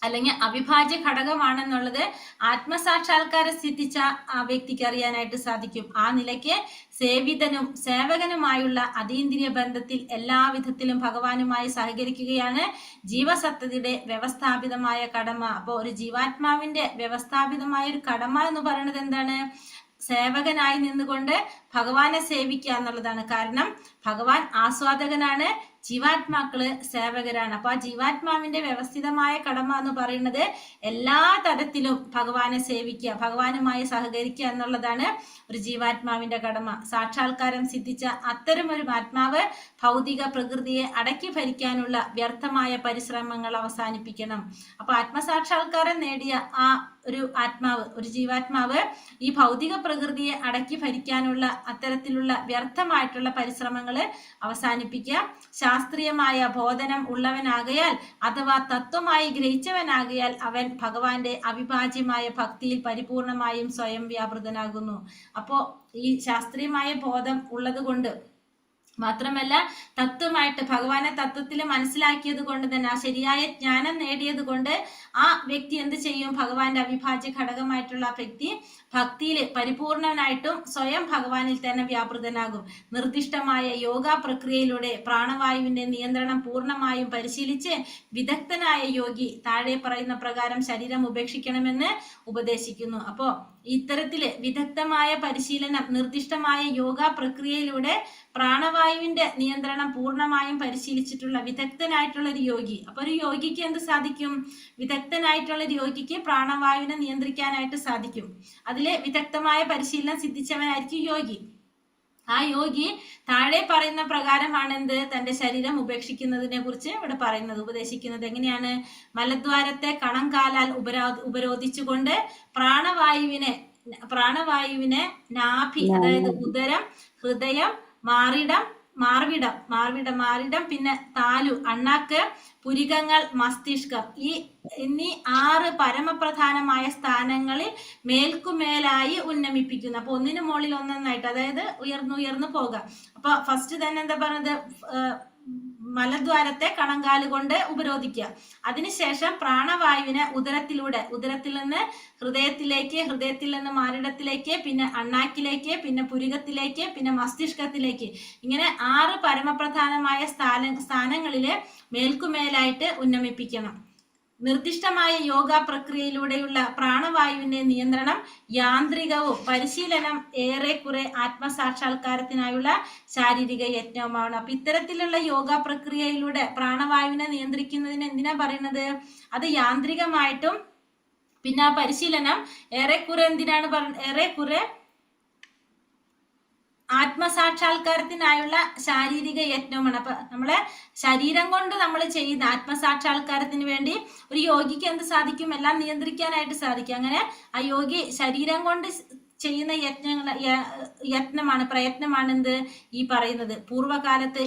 അല്ലെങ്കിൽ അവിഭാജ്യ ഘടകമാണെന്നുള്ളത് ആത്മസാക്ഷാത്കാരം സിദ്ധിച്ച ആ വ്യക്തിക്ക് അറിയാനായിട്ട് സാധിക്കും. ആ നിലയ്ക്ക് സേവിതനും സേവകനുമായുള്ള അതീന്ദ്രിയ ബന്ധത്തിൽ എല്ലാവിധത്തിലും ഭഗവാനുമായി സഹകരിക്കുകയാണ് ജീവസത്തയുടെ വ്യവസ്ഥാപിതമായ കടമ. അപ്പോൾ ഒരു ജീവാത്മാവിന്റെ വ്യവസ്ഥാപിതമായ ഒരു കടമ എന്ന് പറയുന്നത് എന്താണ്? സേവകനായി നിന്നുകൊണ്ട് ഭഗവാനെ സേവിക്കുക എന്നുള്ളതാണ്. കാരണം ഭഗവാൻ ആസ്വാദകനാണ്, ജീവാത്മാക്കള് സേവകരാണ്. അപ്പൊ ആ ജീവാത്മാവിന്റെ വ്യവസ്ഥിതമായ കടമ എന്ന് പറയുന്നത് എല്ലാ തരത്തിലും ഭഗവാനെ സേവിക്കുക, ഭഗവാനുമായി സഹകരിക്കുക എന്നുള്ളതാണ് ഒരു ജീവാത്മാവിന്റെ കടമ. സാക്ഷാത്കാരം സിദ്ധിച്ച അത്തരം ഒരു ആത്മാവ് ഭൗതിക പ്രകൃതിയെ അടക്കി ഭരിക്കാനുള്ള വ്യർത്ഥമായ പരിശ്രമങ്ങൾ അവസാനിപ്പിക്കണം. അപ്പൊ ആത്മസാക്ഷാത്കാരം നേടിയ ആ ഒരു ആത്മാവ്, ഒരു ജീവാത്മാവ് ഈ ഭൗതിക പ്രകൃതിയെ അടക്കി ഭരിക്കാനുള്ള അത്തരത്തിലുള്ള വ്യർത്ഥമായിട്ടുള്ള പരിശ്രമങ്ങൾ അവസാനിപ്പിക്കുക. ശാസ്ത്രീയമായ ബോധനം ഉള്ളവനാകയാൽ അഥവാ തത്വമായി ഗ്രഹിച്ചവനാകയാൽ അവൻ ഭഗവാന്റെ അവിഭാജ്യമായ ഭക്തിയിൽ പരിപൂർണമായും സ്വയം വ്യാപൃതനാകുന്നു. അപ്പോ ഈ ശാസ്ത്രീയമായ ബോധം ഉള്ളത് കൊണ്ട് മാത്രമല്ല തത്വമായിട്ട് ഭഗവാനെ തത്വത്തിൽ മനസ്സിലാക്കിയത് കൊണ്ട് തന്നെ, ആ ശരിയായ ജ്ഞാനം നേടിയത് കൊണ്ട് ആ വ്യക്തി എന്ത് ചെയ്യും? ഭഗവാന്റെ അവിഭാജ്യ ഘടകമായിട്ടുള്ള ആ വ്യക്തി ഭക്തിയിൽ പരിപൂർണനായിട്ടും സ്വയം ഭഗവാനിൽ തന്നെ വ്യാപൃതനാകും. നിർദ്ദിഷ്ടമായ യോഗ പ്രക്രിയയിലൂടെ പ്രാണവായുവിന്റെ നിയന്ത്രണം പൂർണ്ണമായും പരിശീലിച്ച് വിദഗ്ധനായ യോഗി താഴെ പറയുന്ന പ്രകാരം ശരീരം ഉപേക്ഷിക്കണമെന്ന് ഉപദേശിക്കുന്നു. അപ്പോ ഇത്തരത്തില് വിദഗ്ധമായ പരിശീലനം, നിർദ്ദിഷ്ടമായ യോഗ പ്രക്രിയയിലൂടെ പ്രാണവായുവിന്റെ നിയന്ത്രണം പൂർണ്ണമായും പരിശീലിച്ചിട്ടുള്ള വിദഗ്ധനായിട്ടുള്ള ഒരു യോഗി. അപ്പൊ ഒരു യോഗിക്ക് എന്ത് സാധിക്കും? വിദഗ്ധനായിട്ടുള്ള ഒരു യോഗിക്ക് പ്രാണവായുവിനെ നിയന്ത്രിക്കാനായിട്ട് സാധിക്കും. അതിലെ വിദഗ്ധമായ പരിശീലനം സിദ്ധിച്ചവനായിരിക്കും യോഗി. ആ യോഗി താഴെ പറയുന്ന പ്രകാരമാണ് എന്ത്? തന്റെ ശരീരം ഉപേക്ഷിക്കുന്നതിനെ കുറിച്ച് ഇവിടെ പറയുന്നത്, ഉപദേശിക്കുന്നത്. എങ്ങനെയാണ്? മലദ്വാരത്തെ കണം കാലാൽ ഉപരോധിച്ചുകൊണ്ട് പ്രാണവായുവിനെ നാഭി, അതായത് ഉദരം, ഹൃദയം, മാർവിടം, പിന്നെ താലു, അണ്ണാക്ക്, പുരികങ്ങൾ, മസ്തിഷ്കം എന്നീ 6 പരമപ്രധാനമായ സ്ഥാനങ്ങളിൽ മേൽക്കുമേലായി ഉന്നമിപ്പിക്കുന്നു. അപ്പൊ ഒന്നിനു മുകളിൽ ഒന്നൊന്നായിട്ട്, അതായത് ഉയർന്നു പോകുക. അപ്പൊ ഫസ്റ്റ് തന്നെ എന്താ പറഞ്ഞത്? മലദ്വാരത്തെ കണങ്കാല് കൊണ്ട് ഉപരോധിക്കുക. അതിനുശേഷം പ്രാണവായുവിനെ ഉദരത്തിൽ നിന്ന് ഹൃദയത്തിലേക്ക്, ഹൃദയത്തിൽ നിന്ന് മാറിടത്തിലേക്ക്, പിന്നെ അണ്ണാക്കിലേക്ക്, പിന്നെ പുരികത്തിലേക്ക്, പിന്നെ മസ്തിഷ്കത്തിലേക്ക്, ഇങ്ങനെ 6 പരമപ്രധാനമായ സ്ഥാനങ്ങളില് മേൽക്കുമേലായിട്ട് ഉന്നമിപ്പിക്കണം. നിർദ്ദിഷ്ടമായ യോഗ പ്രക്രിയയിലൂടെയുള്ള പ്രാണവായുവിന്റെ നിയന്ത്രണം യാന്ത്രികവും പരിശീലനം ഏറെക്കുറെ ആത്മസാക്ഷാത്കാരത്തിനായുള്ള ശാരീരിക യത്നവുമാണ്. അപ്പൊ ഇത്തരത്തിലുള്ള യോഗ പ്രക്രിയയിലൂടെ പ്രാണവായുവിനെ നിയന്ത്രിക്കുന്നതിന് എന്തിനാ പറയുന്നത്? അത് യാന്ത്രികമായിട്ടും പിന്നെ ആ പരിശീലനം ഏറെക്കുറെ ഏറെക്കുറെ ആത്മസാക്ഷാത്കാരത്തിനായുള്ള ശാരീരിക യത്നവുമാണ്. അപ്പൊ നമ്മളെ ശരീരം കൊണ്ട് നമ്മൾ ചെയ്യുന്ന ആത്മസാക്ഷാത്കാരത്തിന് വേണ്ടി ഒരു യോഗിക്ക് എന്ത് സാധിക്കും? എല്ലാം നിയന്ത്രിക്കാനായിട്ട് സാധിക്കും. അങ്ങനെ ആ യോഗി ശരീരം കൊണ്ട് ചെയ്യുന്ന പ്രയത്നമാണ് എന്ത് ഈ പറയുന്നത്. പൂർവ്വകാലത്ത്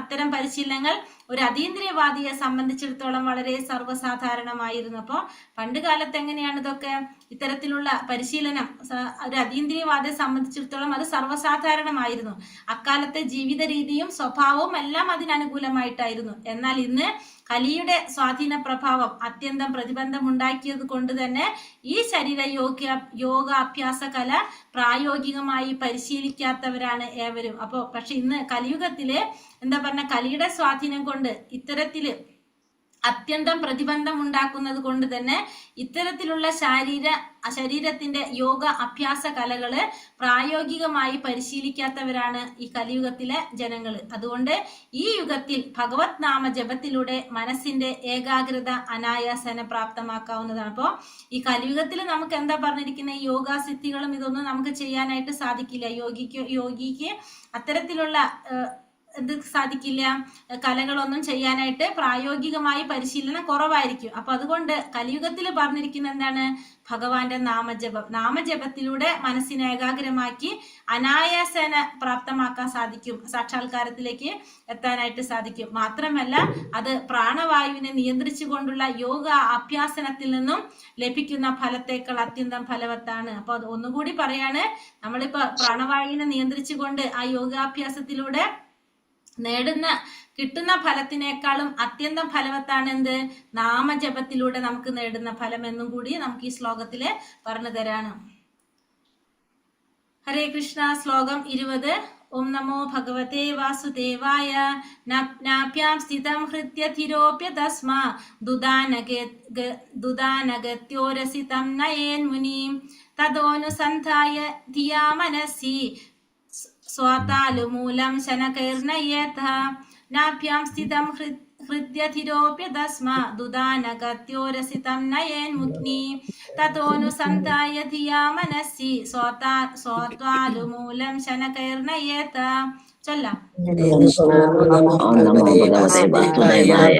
അത്തരം പരിശീലനങ്ങൾ ഒരു അതീന്ദ്രിയവാദിയെ സംബന്ധിച്ചിടത്തോളം വളരെ സർവ്വസാധാരണമായിരുന്നു. അപ്പോൾ പണ്ട് കാലത്ത് എങ്ങനെയാണ് ഇതൊക്കെ? ഇത്തരത്തിലുള്ള പരിശീലനം ഒരു അതീന്ദ്രിയവാദിയെ സംബന്ധിച്ചിടത്തോളം അത് സർവ്വസാധാരണമായിരുന്നു. അക്കാലത്തെ ജീവിത രീതിയും സ്വഭാവവും എല്ലാം അതിനനുകൂലമായിട്ടായിരുന്നു. എന്നാൽ ഇന്ന് കലിയുടെ സ്വാധീന പ്രഭാവം അത്യന്തം പ്രതിബന്ധം ഉണ്ടാക്കിയത് കൊണ്ട് തന്നെ ഈ ശരീര യോഗാഭ്യാസ കല പ്രായോഗികമായി പരിശീലിക്കാത്തവരാണ് ഏവരും. പക്ഷെ ഇന്ന് കലിയുഗത്തില് കലിയുടെ സ്വാധീനം കൊണ്ട് ഇത്തരത്തില് അത്യന്തം പ്രതിബന്ധം ഉണ്ടാക്കുന്നത് കൊണ്ട് തന്നെ ഇത്തരത്തിലുള്ള ശരീരത്തിന്റെ യോഗ അഭ്യാസ കലകള് പ്രായോഗികമായി പരിശീലിക്കാത്തവരാണ് ഈ കലിയുഗത്തിലെ ജനങ്ങൾ. അതുകൊണ്ട് ഈ യുഗത്തിൽ ഭഗവത് നാമ ജപത്തിലൂടെ മനസ്സിന്റെ ഏകാഗ്രത അനായാസന പ്രാപ്തമാക്കാവുന്നതാണ്. അപ്പോൾ ഈ കലിയുഗത്തിൽ നമുക്ക് എന്താ പറഞ്ഞിരിക്കുന്നത്? ഈ യോഗാസിദ്ധികളും ഇതൊന്നും നമുക്ക് ചെയ്യാനായിട്ട് സാധിക്കില്ല. യോഗിക്ക് അത്തരത്തിലുള്ള എന്ത് സാധിക്കില്ല? കലകളൊന്നും ചെയ്യാനായിട്ട് പ്രായോഗികമായി പരിശീലനം കുറവായിരിക്കും. അപ്പൊ അതുകൊണ്ട് കലിയുഗത്തിൽ പറഞ്ഞിരിക്കുന്ന എന്താണ്? ഭഗവാന്റെ നാമജപത്തിലൂടെ മനസ്സിനെ ഏകാഗ്രമാക്കി അനായാസന പ്രാപ്തമാക്കാൻ സാധിക്കും, സാക്ഷാത്കാരത്തിലേക്ക് എത്താനായിട്ട് സാധിക്കും. മാത്രമല്ല അത് പ്രാണവായുവിനെ നിയന്ത്രിച്ചുകൊണ്ടുള്ള യോഗ അഭ്യാസനത്തിൽ നിന്നും ലഭിക്കുന്ന ഫലത്തേക്കാൾ അത്യന്തം ഫലവത്താണ്. അപ്പൊ അത് ഒന്നുകൂടി പറയാണ്, നമ്മളിപ്പോ പ്രാണവായുവിനെ നിയന്ത്രിച്ചുകൊണ്ട് ആ യോഗാഭ്യാസത്തിലൂടെ കിട്ടുന്ന ഫലത്തിനേക്കാളും അത്യന്തം ഫലവത്താണ് എന്ത്? നാമജപത്തിലൂടെ നമുക്ക് നേടുന്ന ഫലം എന്നും കൂടി നമുക്ക് ഈ ശ്ലോകത്തില് പറഞ്ഞു തരാണ്. ഹരേ കൃഷ്ണ. ശ്ലോകം 20. ഓം നമോ ഭഗവതേ വാസുദേവായ. നാഭ്യാം സ്ഥിതം ഹൃദ്യധിരോപ്യ തസ്മാ ദുദാനഗത്യോരസിതം നയേൻ മുനിം തദോനുസന്ധായ ധിയാ മനസി സ്വാതാലുമൂലം ശനകൈർനയേത. നാഭ്യാം സ്ഥിതം ഹൃദ്യധിരോപ്യ തസ്മാ ദുദാനഗത്യോരസിതം നയേൻ മുനി തതോനുസന്ധായ ധിയാ മനസി സ്വാതാലുമൂലം ശനകൈർനയേത. ചൊല്ലാം. ഓം നമോ ഭഗവതേ വാസുദേവായ.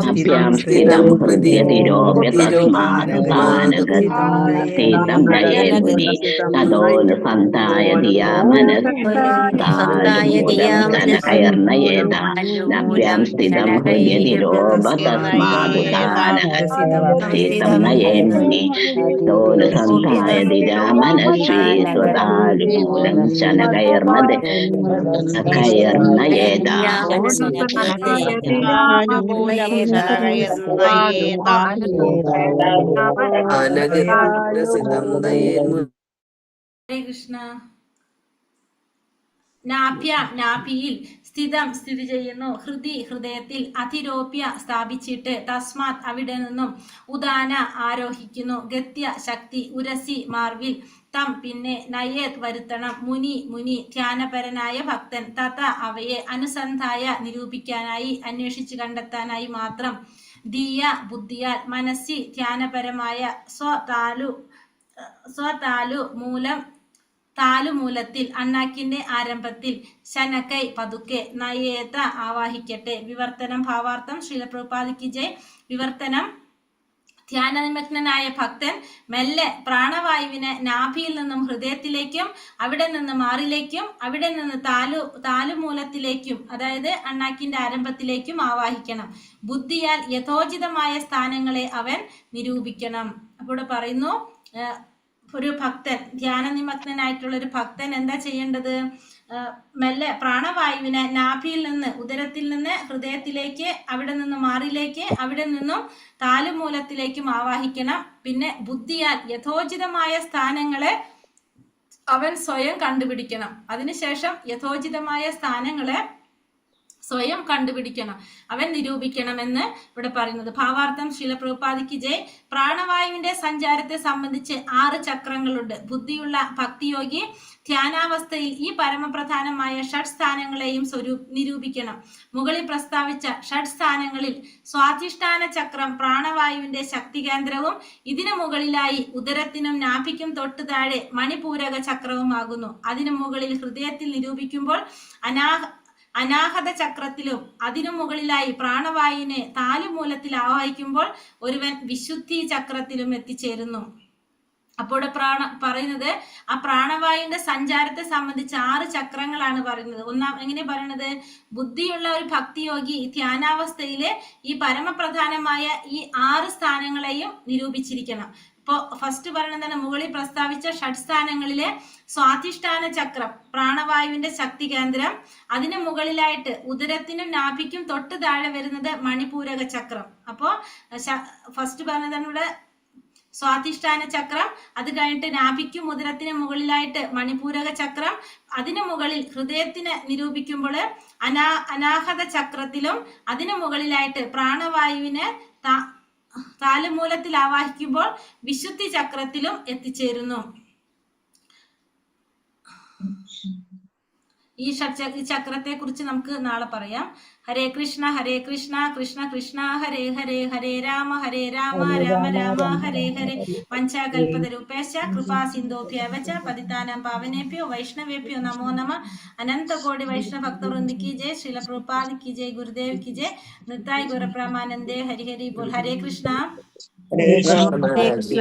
അഭ്യാം സ്ഥിതം ഹൃദ്യധിരോപ്യ തസ്മാദുദാനഗത്യോരസിതം നയേൻ മുനി തദോനുസന്ധായ ധിയാ മനസ്സാലുമൂലം ശനകൈർനയേത. നാഭ്യാം സ്ഥിതം ഹൃദ്യധിരോപ്യ തസ്മാദുദാനഗത്യോരസിതം നയേൻ മുനി തദോനുസന്ധായ ധിയാ മനസ്സാലുമൂലം ശനകൈർനയേത. കയർണയേത ഹരേ കൃഷ്ണ. നാഭിയിൽ സ്ഥിതി ചെയ്യുന്നു. ഹൃദയത്തിൽ അധിരോപ്യ സ്ഥാപിച്ചിട്ട് തസ്മാത് അവിടെ നിന്നും ഉദാന ആരോഹിക്കുന്നു. ഗത്യ ശക്തി ഉരസി മാർവിൽ തം പിന്നെ നയേത് വരുത്തണം മുനി ധ്യാനപരനായ ഭക്തൻ തഥ അവയെ അനുസന്ധായ നിരൂപിക്കാനായി അന്വേഷിച്ചു കണ്ടെത്താനായി മാത്രം ധീയ ബുദ്ധിയാൽ മനസ്സി ധ്യാനപരമായ താലുമൂലത്തിൽ അണ്ണാക്കിന്റെ ആരംഭത്തിൽ ശനക്കൈ പതുക്കെ നയേത ആവാഹിക്കട്ടെ. വിവർത്തനം ഭാവാർത്ഥം ശ്രീല പ്രഭുപാദിക്ക് ജയ്. വിവർത്തനം: ധ്യാനനിമഗ്നനായ ഭക്തൻ മെല്ലെ പ്രാണവായുവിനെ നാഭിയിൽ നിന്നും ഹൃദയത്തിലേക്കും അവിടെ നിന്ന് മാറിലേക്കും അവിടെ നിന്ന് താലുമൂലത്തിലേക്കും അതായത് അണ്ണാക്കിന്റെ ആരംഭത്തിലേക്കും ആവാഹിക്കണം. ബുദ്ധിയാൽ യഥോചിതമായ സ്ഥാനങ്ങളെ അവൻ നിരൂപിക്കണം. അപ്പോൾ പറയുന്നു, ഒരു ഭക്തൻ, ധ്യാനനിമഗ്നനായിട്ടുള്ള ഒരു ഭക്തൻ എന്താ ചെയ്യേണ്ടത്? മെല്ലെ പ്രാണവായുവിനെ നാഭിയിൽ നിന്ന്, ഉദരത്തിൽ നിന്ന് ഹൃദയത്തിലേക്ക്, അവിടെ നിന്ന് മാറിലേക്ക്, അവിടെ നിന്നും താലുമൂലത്തിലേക്കും ആവാഹിക്കണം. പിന്നെ ബുദ്ധിയാൽ യഥോചിതമായ സ്ഥാനങ്ങളെ അവൻ സ്വയം കണ്ടുപിടിക്കണം. അതിനുശേഷം യഥോചിതമായ സ്ഥാനങ്ങളെ സ്വയം കണ്ടുപിടിക്കണം, അവൻ നിരൂപിക്കണമെന്ന് ഇവിടെ പറയുന്നത്. ഭാവാർത്ഥം ശ്രീല പ്രഭുപാദിക്ക് ജയ്. പ്രാണവായുവിന്റെ സഞ്ചാരത്തെ സംബന്ധിച്ച് 6 ചക്രങ്ങളുണ്ട്. ബുദ്ധിയുള്ള ഭക്തിയോഗി ധ്യാനാവസ്ഥയിൽ ഈ പരമപ്രധാനമായ ഷഡ്സ്ഥാനങ്ങളെയും നിരൂപിക്കണം. മുകളിൽ പ്രസ്താവിച്ച ഷഡ്സ്ഥാനങ്ങളിൽ സ്വാധിഷ്ഠാന ചക്രം പ്രാണവായുവിന്റെ ശക്തികേന്ദ്രവും ഇതിനു മുകളിലായി ഉദരത്തിനും നാഭിക്കും തൊട്ടു താഴെ മണിപൂരക ചക്രവുമാകുന്നു. അതിനു മുകളിൽ ഹൃദയത്തിൽ നിരൂപിക്കുമ്പോൾ അനാഹത ചക്രത്തിലും അതിനു മുകളിലായി പ്രാണവായുവിനെ താലുമൂലത്തിൽ ആവാഹിക്കുമ്പോൾ ഒരുവൻ വിശുദ്ധി ചക്രത്തിലും എത്തിച്ചേരുന്നു. അപ്പോൾ പറയുന്നത് ആ പ്രാണവായുവിന്റെ സഞ്ചാരത്തെ സംബന്ധിച്ച് 6 ചക്രങ്ങളാണ് പറയുന്നത്. എങ്ങനെ പറയുന്നത്? ബുദ്ധിയുള്ള ഒരു ഭക്തിയോഗി ധ്യാനാവസ്ഥയിലെ ഈ പരമപ്രധാനമായ ഈ 6 സ്ഥാനങ്ങളെയും നിരൂപിച്ചിരിക്കണം. ഇപ്പൊ ഫസ്റ്റ് പറയുന്നത് മുകളിൽ പ്രസ്താവിച്ച ഷഡ്സ്ഥാനങ്ങളിലെ സ്വാധിഷ്ഠാന ചക്രം പ്രാണവായുവിന്റെ ശക്തി കേന്ദ്രം, അതിന് മുകളിലായിട്ട് ഉദരത്തിനും നാഭിക്കും തൊട്ട് താഴെ വരുന്നത് മണിപൂരക ചക്രം. അപ്പോ ഫസ്റ്റ് പറഞ്ഞതാണ് ഇവിടെ സ്വാധിഷ്ഠാന ചക്രം, അത് കഴിഞ്ഞിട്ട് നാഭിക്കും ഉദരത്തിനും മുകളിലായിട്ട് മണിപൂരക ചക്രം, അതിനു മുകളിൽ ഹൃദയത്തിന് നിരൂപിക്കുമ്പോൾ അനാഹത ചക്രത്തിലും അതിനു മുകളിലായിട്ട് പ്രാണവായുവിനെ താലുമൂലത്തിൽ ആവാഹിക്കുമ്പോൾ വിശുദ്ധി ചക്രത്തിലും എത്തിച്ചേരുന്നു. ഈ ചക്രത്തെ കുറിച്ച് നമുക്ക് നാളെ പറയാം. ഹരേ കൃഷ്ണ കൃഷ്ണ കൃഷ്ണ ഹരേ ഹരേ, ഹരേ രാമ രാമ രാമ ഹരേ ഹരേ. പഞ്ചകൽപതരൂപേശ കൃപാ സിന്ധോഭ്യവ ച പതിതാനാം പാവനേഭ്യോ വൈഷ്ണവേഭ്യോ നമോ നമഃ. അനന്ത കോടി വൈഷ്ണവ ഭക്തവൃന്ദ की जय. श्रील प्रभुपाद की जय. गुरुदेव की जय. निताय गौर प्रेमानंदे. हरि हरि बोल. हरे कृष्ण. हरे कृष्ण।